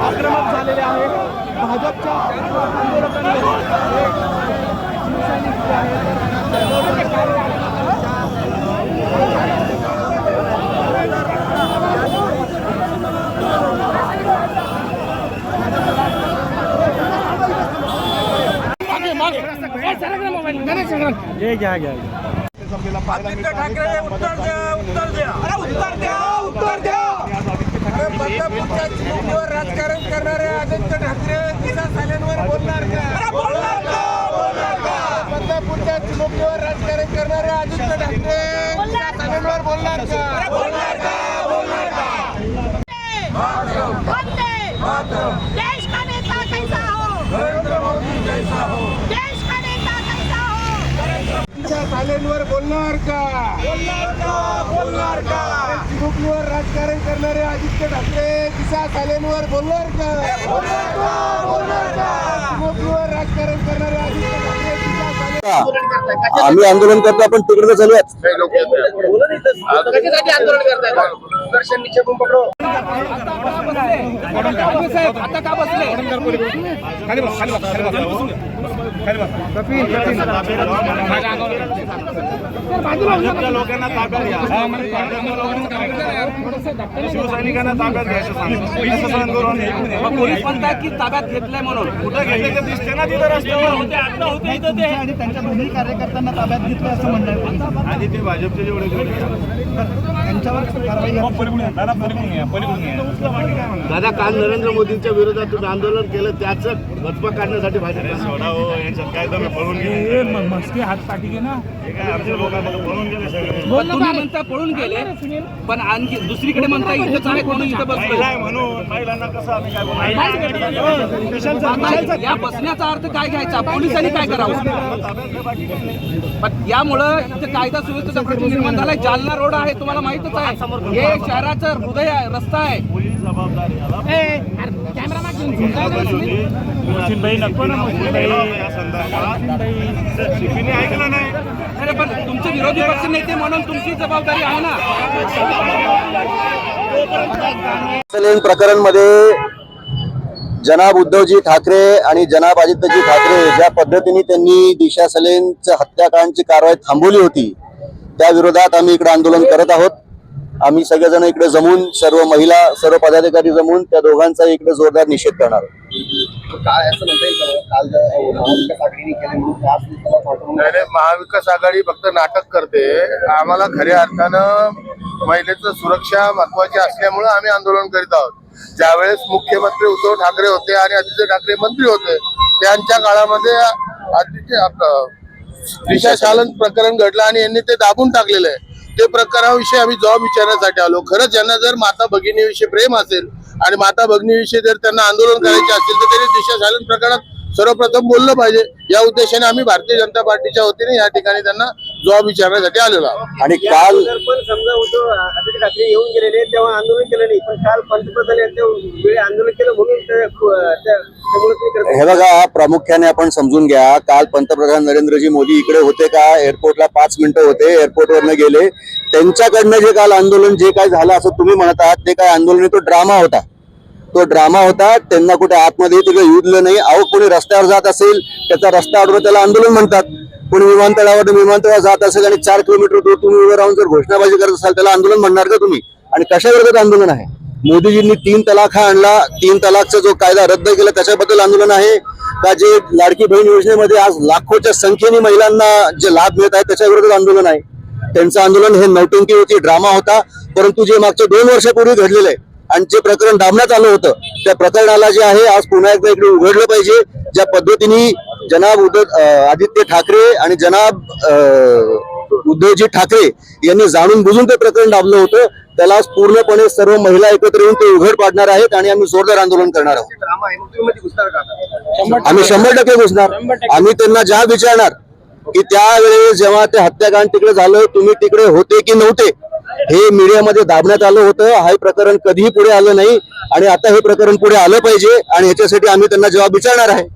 आक्रमक झालेले आहे। भाजपच्या आंदोलकांनी आदित्य ठाकरे उत्तर द्या, उत्तर द्या, उत्तर द्या, उत्तर द्या। बदलापूरच्या चिमुकलीवर राजकारण करणारे आदित्य ठाकरे दिशा साल्यांवर बोलणार का? बोलणार का? बोलणार का? बदलापूरच्या चिमुकलीवर राजकारण करणारे आदित्य ठाकरे दिशा साल्यांवर बोलणार का? बोलणार का? बोलणार का? देश का नेता कैसा हो? नरेंद्र मोदी जैसा हो। देश का नेता कैसा हो? दिशा साल्यांवर बोलणार का? बोलणार का? बोलणार का? चिमुकलीवर राजकारण करणारे आदित्य ठाकरे दिशा साल्यांवर बोलणार का? बोलणार का? बोलणार का? चिमुकलीवर राजकारण करणारे आदित्य ठाकरे दिशा साल्यांवर आम्ही आंदोलन करतो, आपण तिकडे चालूयात। कशासाठी आंदोलन करताय? दर्शन नीचे पकडो। आता का बसले? खाली बस, खाली बस, खाली बस, खाली बस। भाजपच्या लोकांना ताब्यात घ्या, शिवसैनिकांना ताब्यात घ्यायचं सांगा। पोलीस म्हणतात की ताब्यात घेतलंय म्हणून कुठं घेतलं ते दिसते ना तिथं रस्त्यावर होते आता होते इथं ते आणि त्यांच्या दोन्ही कार्यकर्त्यांना ताब्यात घेतलं असं म्हणणं आहे। आधी ते भाजपचे जेवढे त्यांच्यावर कारवाई दादा, काल नरेंद्र मोदींच्या विरोधात तुम्ही आंदोलन केलं, त्याचं वचपा काढण्यासाठी भाजप सोडा हो, यांच्यात काय दम पळून गेले मस्ती हात पाठी घे ना। हे काय आमच्या लोकांना पळून गेले सगळे। तुम्ही म्हणता पळून गेले, पण आणखी दुसरीकडे म्हणता इथंच आहे म्हणून इथं बसलोय म्हणून महिलांना कसं आम्ही काय आता या बसण्याचा अर्थ काय घ्यायचा? पोलिसांनी काय करावं? पण यामुळं इथं कायदा सुव्यवस्थेचा प्रश्न निर्माण झालाय। जालना रोड आहे, तुम्हाला माहितच आहे, हे शहराचं हृदय आहे, रस्ता आहे। ऐकलं नाही। अरे पण तुमचे विरोधी पक्ष नेते म्हणून तुमची जबाबदारी आहे ना। प्रकरण मध्ये जनाब उद्धवजी ठाकरे आणि जनाब आदित्यजी ठाकरे ज्या पद्धतीने त्यांनी दिशा सलेनच्या हत्याकांडची कारवाई थांबवली होती, त्या विरोधात आम्ही इकडे आंदोलन करत आहोत। आम्ही सगळेजण इकडे जमून, सर्व महिला, सर्व पदाधिकारी जमून त्या दोघांचा इकडे जोरदार निषेध करणार आहोत। काय असं म्हणता येईल काल महाविकास आघाडीने केले म्हणून महाविकास आघाडी फक्त नाटक करते। आम्हाला खऱ्या अर्थानं महिलेचं सुरक्षा महत्वाची असल्यामुळे आम्ही आंदोलन करीत आहोत। ज्यावेळेस मुख्यमंत्री उद्धव ठाकरे होते आणि आदित्य ठाकरे मंत्री होते, त्यांच्या काळामध्ये दिशा सालन प्रकरण घडलं आणि यांनी ते दाबून टाकलेलं आहे। ते प्रकाराविषयी आम्ही जबाब विचारण्यासाठी आलो। खरंच यांना जर माता भगिनीविषयी प्रेम असेल आणि माता भगिनीविषयी जर त्यांना आंदोलन करायचे असेल तर त्यांनी दिशा सालन प्रकरणात सर्वप्रथम बोललं पाहिजे। या उद्देशाने आम्ही भारतीय जनता पार्टीच्या वतीने या ठिकाणी त्यांना जबाब विचारण्यासाठी आलेलो आहोत। आणि काल पण समजा उद्धव आदित्य ठाकरे येऊन गेलेले तेव्हा आंदोलन केलं नाही, पण काल पंतप्रधान यांच्या वेळी आंदोलन केलं म्हणून हे बघा, प्रामुख्याने आपण समजून घ्या, काल पंतप्रधान नरेंद्रजी मोदी इकडे होते का? एअरपोर्टला 5 मिनिटं होते, एअरपोर्टवरनं गेले। त्यांच्याकडनं जे काल आंदोलन जे काय झालं असं तुम्ही म्हणत आहात, ते काय आंदोलन, तो ड्रामा होता, तो ड्रामा होता। त्यांना कुठे आतमध्ये तिकडे युद्धलं नाही। अहो, कोणी रस्त्यावर जात असेल, त्याचा रस्ता अडवून त्याला आंदोलन म्हणतात। कोणी विमानतळावर जात असेल आणि 4 किलोमीटर दूर तुम्ही उभं राहून जर घोषणाबाजी करत असाल, त्याला आंदोलन म्हणणार का तुम्ही? आणि कशा विरोधात आंदोलन आहे? मोदीजींनी 3 तलाक हा आणला, 3 तलाकचा जो कायदा रद्द केला त्याच्याबद्दल आंदोलन आहे का? जे लाडकी बहीण योजनेमध्ये आज लाखोच्या संख्येने महिलांना जे लाभ मिळत आहे त्याच्या विरोधात आंदोलन आहे। त्यांचं आंदोलन हे नौटंकी होती, ड्रामा होता। परंतु जे मागच्या 2 वर्षापूर्वी घडलेलं आहे आणि जे प्रकरण दाबण्यात आलं होतं त्या प्रकरणाला जे आहे आज पुन्हा एकदा इकडे उघडलं पाहिजे. ज्या पद्धतीने जनाब आदित्य ठाकरे आणि जनाब उद्धवजी ठाकरे यांनी जाणून बुजून ते प्रकरण दाबलं होतं, त्याला आज पूर्णपणे सर्व महिला एकत्र येऊन ते उघड पाडणार आहेत आणि आम्ही जोरदार आंदोलन करणार आहोत. आम्ही 100% घुसणार. आम्ही त्यांना ज्या विचारणार की त्यावेळेस जेव्हा ते हत्याकांड तिकडे झालं तुम्ही तिकडे होते की नव्हते, हे मीडियामध्ये दाबण्यात आलं होतं. हे प्रकरण कधीही पुढे आलं नाही आणि आता हे प्रकरण पुढे आलं पाहिजे आणि याच्यासाठी आम्ही त्यांना जबाब विचारणार आहे.